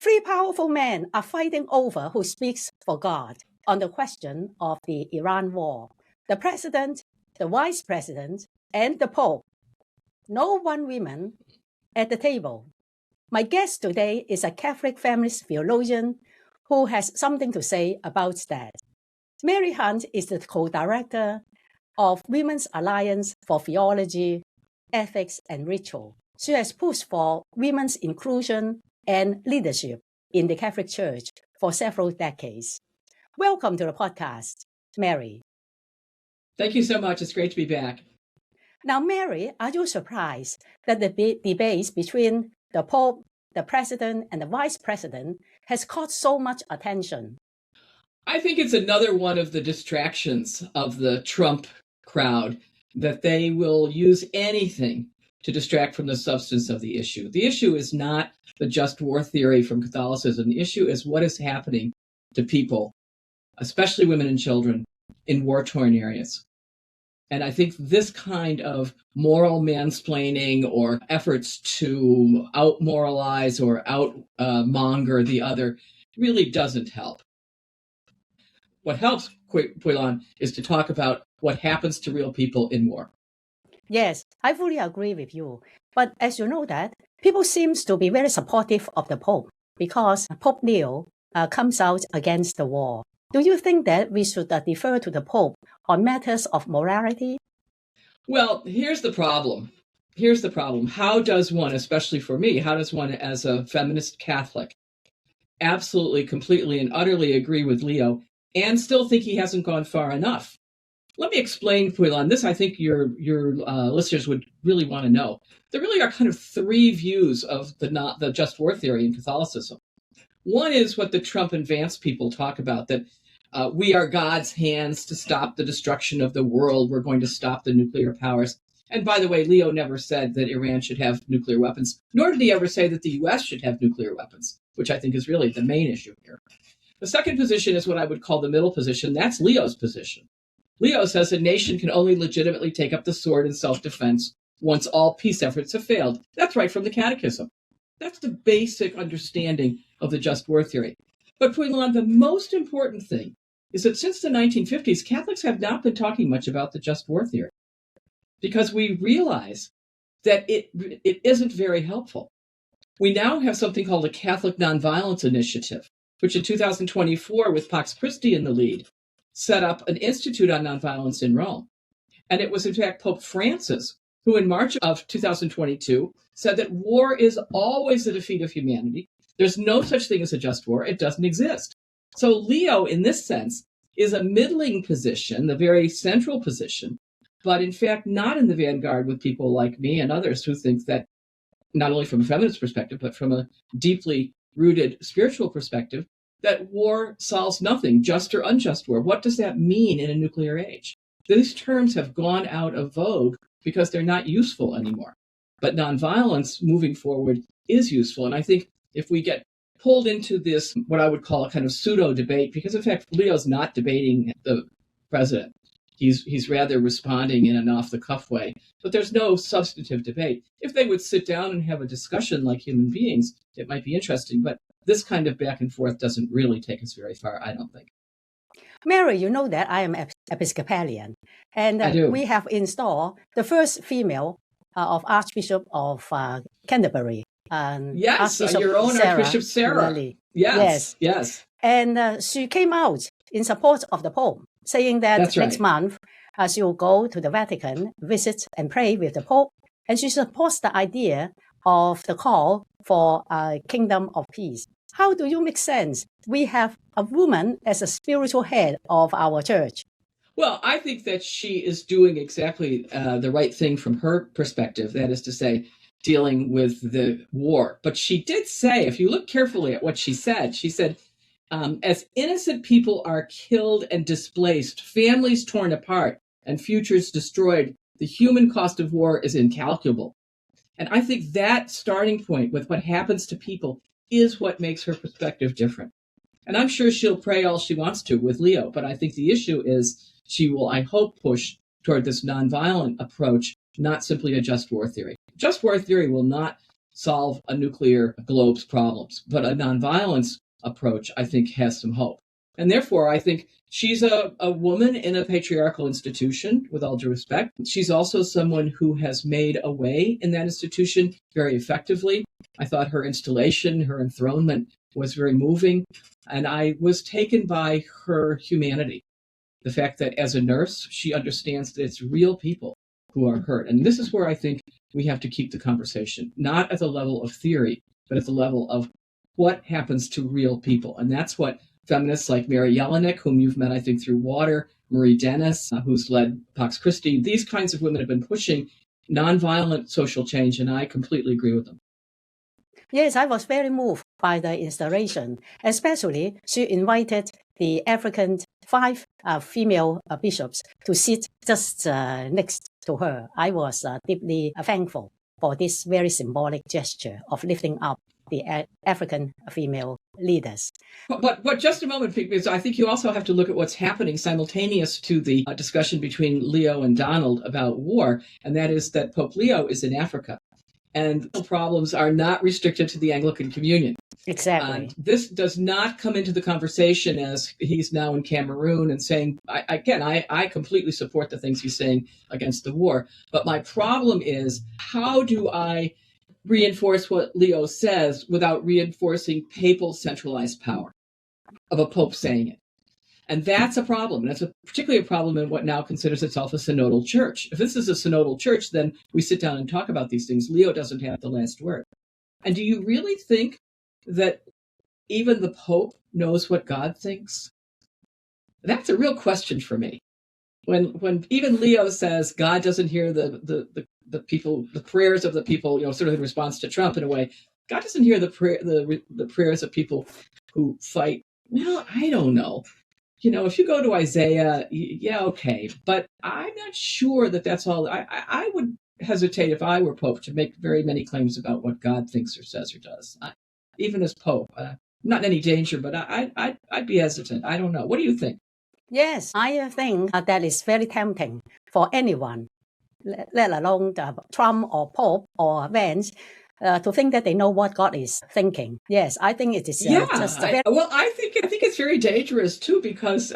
Three powerful men are fighting over who speaks for God on the question of the Iran war. The president, the vice president, and the Pope. No one woman at the table. My guest today is a Catholic feminist theologian who has something to say about that. Mary Hunt is the co-director of Women's Alliance for Theology, Ethics and Ritual. She has pushed for women's inclusion and leadership in the Catholic Church for several decades. Welcome to the podcast, Mary. Thank you so much. It's great to be back. Now, Mary, are you surprised that the debates between the Pope, the President, and the Vice President has caught so much attention? I think it's another one of the distractions of the Trump crowd, that they will use anything to distract from the substance of the issue. The issue is not the just war theory from Catholicism. The issue is what is happening to people, especially women and children, in war-torn areas. And I think this kind of moral mansplaining or efforts to out-moralize or out-monger the other really doesn't help. What helps, Kwok Pui Lan, is to talk about what happens to real people in war. Yes, I fully agree with you. But as you know that, people seem to be very supportive of the Pope because Pope Leo comes out against the war. Do you think that we should defer to the Pope on matters of morality? Well, here's the problem. How does one, especially for me, how does one as a feminist Catholic absolutely, completely, and utterly agree with Leo and still think he hasn't gone far enough? Let me explain, Pui Lan. This I think your listeners would really want to know. There really are kind of three views of the just war theory in Catholicism. One is what the Trump and Vance people talk about, that we are God's hands to stop the destruction of the world. We're going to stop the nuclear powers. And by the way, Leo never said that Iran should have nuclear weapons, nor did he ever say that the U.S. should have nuclear weapons, which I think is really the main issue here. The second position is what I would call the middle position. That's Leo's position. Leo says a nation can only legitimately take up the sword in self-defense once all peace efforts have failed. That's right from the Catechism. That's the basic understanding of the just war theory. But Pui Lan, the most important thing is that since the 1950s, Catholics have not been talking much about the just war theory because we realize that it isn't very helpful. We now have something called a Catholic Nonviolence Initiative, which in 2024, with Pax Christi in the lead, set up an institute on nonviolence in Rome. And it was, in fact, Pope Francis who, in March of 2022, said that war is always the defeat of humanity. There's no such thing as a just war. It doesn't exist. So Leo, in this sense, is a middling position, the very central position, but in fact not in the vanguard with people like me and others who think that, not only from a feminist perspective, but from a deeply rooted spiritual perspective, that war solves nothing, just or unjust war. What does that mean in a nuclear age? These terms have gone out of vogue because they're not useful anymore. But nonviolence moving forward is useful. And I think if we get pulled into this, what I would call a kind of pseudo debate, because in fact, Leo's not debating the president. He's rather responding in an off the cuff way, but there's no substantive debate. If they would sit down and have a discussion like human beings, it might be interesting. But this kind of back and forth doesn't really take us very far, I don't think. Mary, you know that I am Episcopalian, and we have installed the first female of Archbishop of Canterbury. Yes, your own Archbishop Sarah. Yes. And she came out in support of the Pope, saying that next month she will go to the Vatican, visit and pray with the Pope, and she supports the idea of the call for a kingdom of peace. How do you make sense? We have a woman as a spiritual head of our church. Well, I think that she is doing exactly the right thing from her perspective, that is to say, dealing with the war. But she did say, if you look carefully at what she said, as innocent people are killed and displaced, families torn apart, and futures destroyed, the human cost of war is incalculable. And I think that starting point with what happens to people is what makes her perspective different. And I'm sure she'll pray all she wants to with Leo, but I think the issue is she will, I hope, push toward this nonviolent approach, not simply a just war theory. Just war theory will not solve a nuclear globe's problems. But a nonviolence approach, I think, has some hope. And therefore, I think she's a woman in a patriarchal institution, with all due respect. She's also someone who has made a way in that institution very effectively. I thought her installation, her enthronement was very moving. And I was taken by her humanity. The fact that as a nurse, she understands that it's real people who are hurt. And this is where I think we have to keep the conversation, not at the level of theory, but at the level of what happens to real people. And that's what feminists like Mary Jelinek, whom you've met, I think, through Water, Marie Dennis, who's led Pax Christi, these kinds of women have been pushing nonviolent social change, and I completely agree with them. Yes, I was very moved by the installation, especially she invited the African 5 female bishops to sit just next to her. I was deeply thankful for this very symbolic gesture of lifting up the African female leaders. But just a moment, because I think you also have to look at what's happening simultaneous to the discussion between Leo and Donald about war, and that is that Pope Leo is in Africa. And the problems are not restricted to the Anglican Communion. Exactly. This does not come into the conversation as he's now in Cameroon and saying, I completely support the things he's saying against the war. But my problem is, how do I reinforce what Leo says without reinforcing papal centralized power of a pope saying it? And that's a problem. And that's particularly a problem in what now considers itself a synodal church. If this is a synodal church, then we sit down and talk about these things. Leo doesn't have the last word. And do you really think that even the Pope knows what God thinks? That's a real question for me. When even Leo says God doesn't hear the people, the prayers of the people, sort of in response to Trump in a way, God doesn't hear the prayers of people who fight. Well, I don't know. If you go to Isaiah, yeah, okay. But I'm not sure that that's all. I would hesitate if I were Pope to make very many claims about what God thinks or says or does. Even as Pope, I'm not in any danger, but I'd be hesitant. I don't know. What do you think? Yes, I think that is very tempting for anyone, let alone Trump or Pope or Vance, to think that they know what God is thinking. Yes, I think it is just very... I think it's very dangerous too, because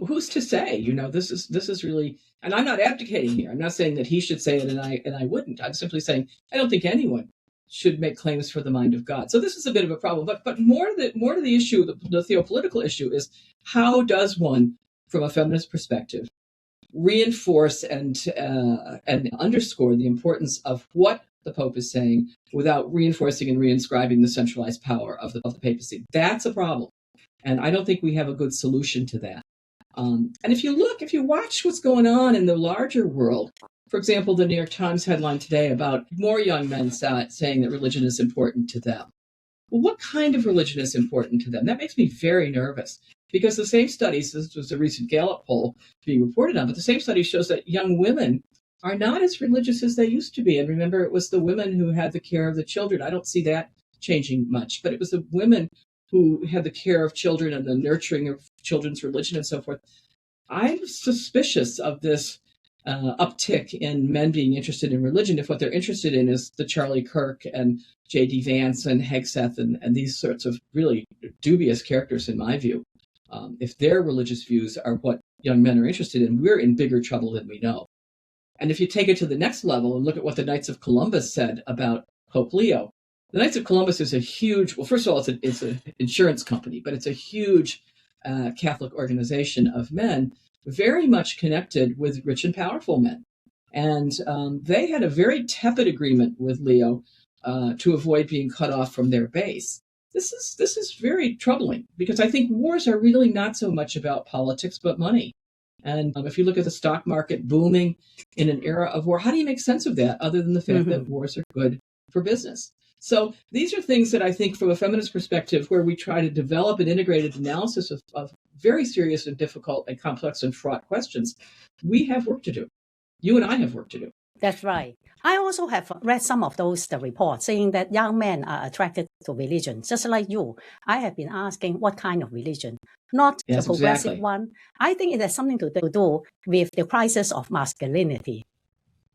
who's to say? This is really, and I'm not abdicating here. I'm not saying that he should say it and I wouldn't. I'm simply saying I don't think anyone should make claims for the mind of God. So this is a bit of a problem. But more to the issue, the theopolitical issue, is how does one, from a feminist perspective, reinforce and underscore the importance of what the Pope is saying without reinforcing and reinscribing the centralized power of the papacy? That's a problem. And I don't think we have a good solution to that. And if you watch what's going on in the larger world, for example, the New York Times headline today about more young men saying that religion is important to them. Well, what kind of religion is important to them? That makes me very nervous, because the same studies, this was a recent Gallup poll being reported on, but the same study shows that young women are not as religious as they used to be. And remember, it was the women who had the care of the children. I don't see that changing much, but it was the women who had the care of children and the nurturing of children's religion and so forth. I'm suspicious of this uptick in men being interested in religion if what they're interested in is the Charlie Kirk and JD Vance and Hegseth and these sorts of really dubious characters, in my view. If their religious views are what young men are interested in, we're in bigger trouble than we know. And if you take it to the next level and look at what the Knights of Columbus said about Pope Leo, the Knights of Columbus is a huge, well, first of all, it's an insurance company, but it's a huge Catholic organization of men, very much connected with rich and powerful men. And they had a very tepid agreement with Leo to avoid being cut off from their base. This is very troubling, because I think wars are really not so much about politics, but money. And if you look at the stock market booming in an era of war, how do you make sense of that other than the fact that wars are good for business? So these are things that I think, from a feminist perspective, where we try to develop an integrated analysis of very serious and difficult and complex and fraught questions, we have work to do. You and I have work to do. That's right. I also have read some of the reports saying that young men are attracted to religion, just like you. I have been asking what kind of religion, not the progressive one. I think it has something to do with the crisis of masculinity.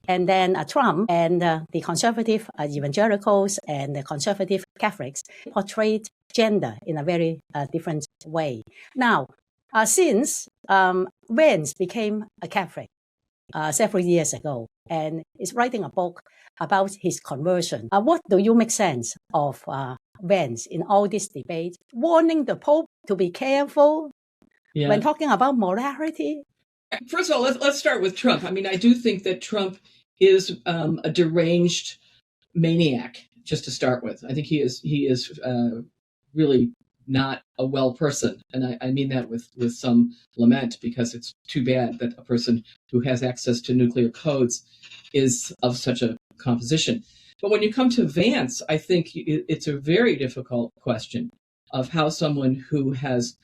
And then Trump and the conservative evangelicals and the conservative Catholics portrayed gender in a very different way. Now, since Vance became a Catholic several years ago and is writing a book about his conversion, what do you make sense of Vance in all this debate, warning the Pope to be careful when talking about morality? First of all, let's start with Trump. I mean, I do think that Trump is a deranged maniac, just to start with. I think he is really not a well person. And I mean that with some lament, because it's too bad that a person who has access to nuclear codes is of such a composition. But when you come to Vance, I think it's a very difficult question of how someone who has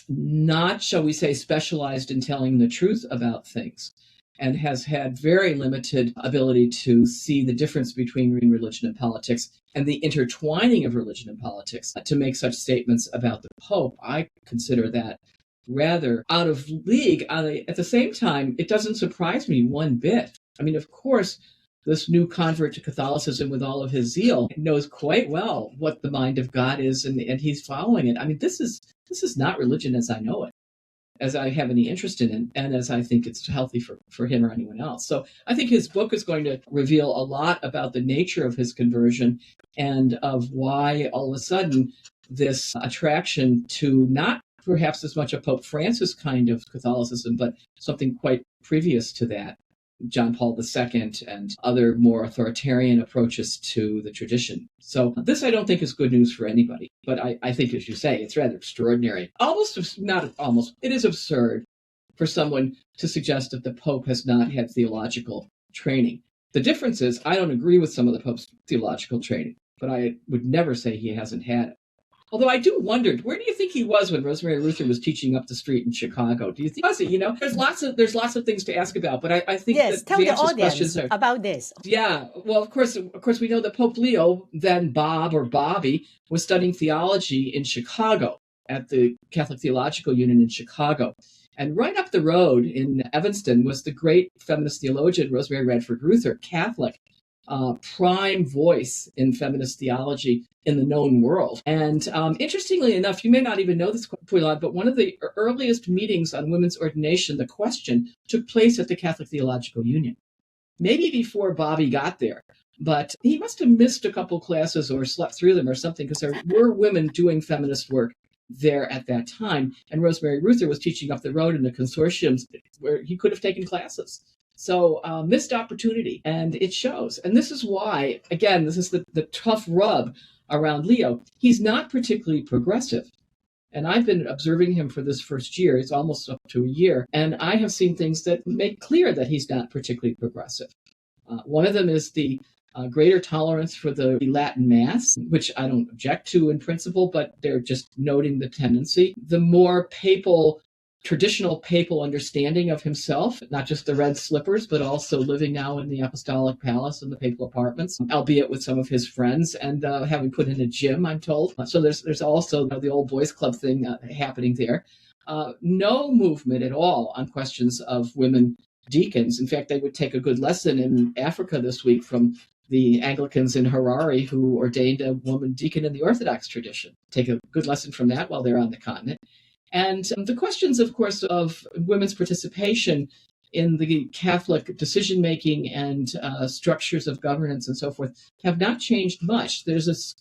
not, shall we say, specialized in telling the truth about things and has had very limited ability to see the difference between religion and politics and the intertwining of religion and politics to make such statements about the Pope, I consider that rather out of league. At the same time, it doesn't surprise me one bit. I mean, of course, this new convert to Catholicism with all of his zeal knows quite well what the mind of God is, and he's following it. I mean, this is not religion as I know it, as I have any interest in it, and as I think it's healthy for him or anyone else. So I think his book is going to reveal a lot about the nature of his conversion and of why all of a sudden this attraction to not perhaps as much a Pope Francis kind of Catholicism, but something quite previous to that, John Paul II and other more authoritarian approaches to the tradition. So this, I don't think, is good news for anybody. But I think, as you say, it's rather extraordinary. It is absurd for someone to suggest that the Pope has not had theological training. The difference is, I don't agree with some of the Pope's theological training, but I would never say he hasn't had it. Although I do wonder, where do you think he was when Rosemary Ruether was teaching up the street in Chicago? Do you think was he? You know, there's lots of things to ask about, but I think that tell the audience about this. Yeah, well, of course, we know that Pope Leo, then Bob or Bobby, was studying theology in Chicago at the Catholic Theological Union in Chicago, and right up the road in Evanston was the great feminist theologian Rosemary Radford Ruether, Catholic. Prime voice in feminist theology in the known world. And interestingly enough, you may not even know this, Kwok Pui Lan, but one of the earliest meetings on women's ordination, the question, took place at the Catholic Theological Union. Maybe before Bobby got there, but he must have missed a couple classes or slept through them or something, because there were women doing feminist work there at that time. And Rosemary Ruether was teaching up the road in the consortiums where he could have taken classes. So missed opportunity, and it shows. And this is why, again, this is the tough rub around Leo. He's not particularly progressive. And I've been observing him for this first year. It's almost up to a year. And I have seen things that make clear that he's not particularly progressive. One of them is the greater tolerance for the Latin Mass, which I don't object to in principle, but they're just noting the tendency. The more traditional papal understanding of himself, not just the red slippers, but also living now in the apostolic palace and the papal apartments, albeit with some of his friends, and having put in a gym, I'm told. So there's also the old boys club thing happening there. No movement at all on questions of women deacons. In fact, they would take a good lesson in Africa this week from the Anglicans in Harare, who ordained a woman deacon in the Orthodox tradition. Take a good lesson from that while they're on the continent. And the questions, of course, of women's participation in the Catholic decision-making and structures of governance and so forth have not changed much. There's this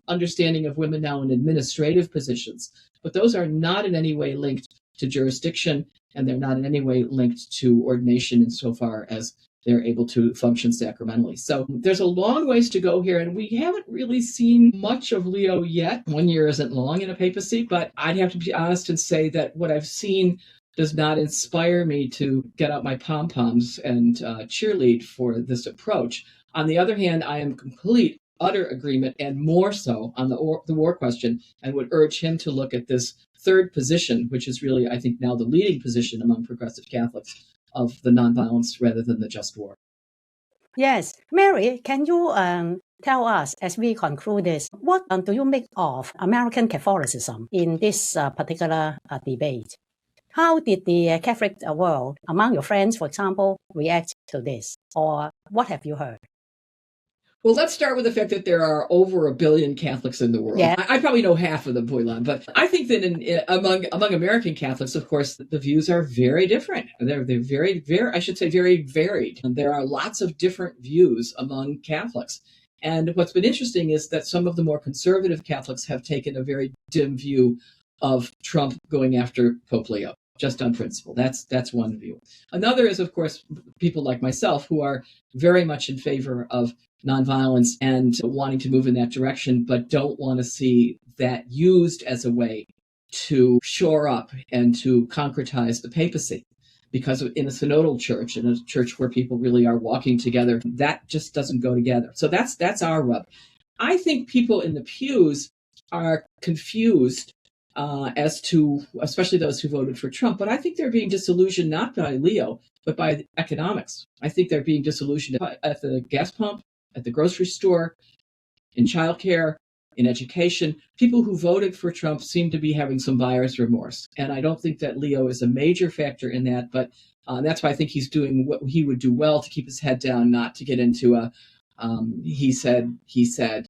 understanding of women now in administrative positions, but those are not in any way linked to jurisdiction, and they're not in any way linked to ordination insofar as they're able to function sacramentally. So there's a long ways to go here, and we haven't really seen much of Leo yet. 1 year isn't long in a papacy, but I'd have to be honest and say that what I've seen does not inspire me to get out my pom-poms and cheerlead for this approach. On the other hand, I am complete, utter agreement, and more so on the war question, and would urge him to look at this third position, which is really, I think, now the leading position among progressive Catholics, of the nonviolence rather than the just war. Yes. Mary, can you tell us, as we conclude this, what do you make of American Catholicism in this particular debate? How did the Catholic world, among your friends, for example, react to this? Or what have you heard? Well, let's start with the fact that there are over 1 billion Catholics in the world. Yeah. I probably know half of them, Pui Lan, but I think that among American Catholics, of course, the views are very different. They're very, I should say, very varied. And there are lots of different views among Catholics. And what's been interesting is that some of the more conservative Catholics have taken a very dim view of Trump going after Pope Leo, just on principle. That's one view. Another is, of course, people like myself who are very much in favor of nonviolence and wanting to move in that direction, but don't want to see that used as a way to shore up and to concretize the papacy. Because in a synodal church, in a church where people really are walking together, that just doesn't go together. So that's our rub. I think people in the pews are confused as to, especially those who voted for Trump, but I think they're being disillusioned not by Leo, but by economics. I think they're being disillusioned at the gas pump, at the grocery store, in childcare, in education. People who voted for Trump seem to be having some buyer's remorse. And I don't think that Leo is a major factor in that, but that's why I think he's doing what he would do well, to keep his head down, not to get into a he said,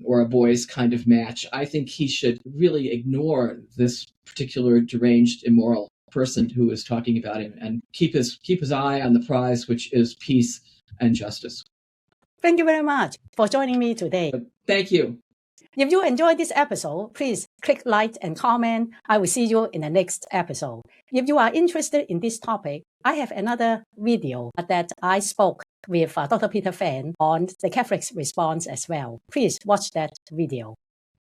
or a boys kind of match. I think he should really ignore this particular deranged, immoral person who is talking about him and keep his eye on the prize, which is peace and justice. Thank you very much for joining me today. Thank you. If you enjoyed this episode, please click like and comment. I will see you in the next episode. If you are interested in this topic, I have another video that I spoke with Dr. Peter Fan on the Catholic's response as well. Please watch that video.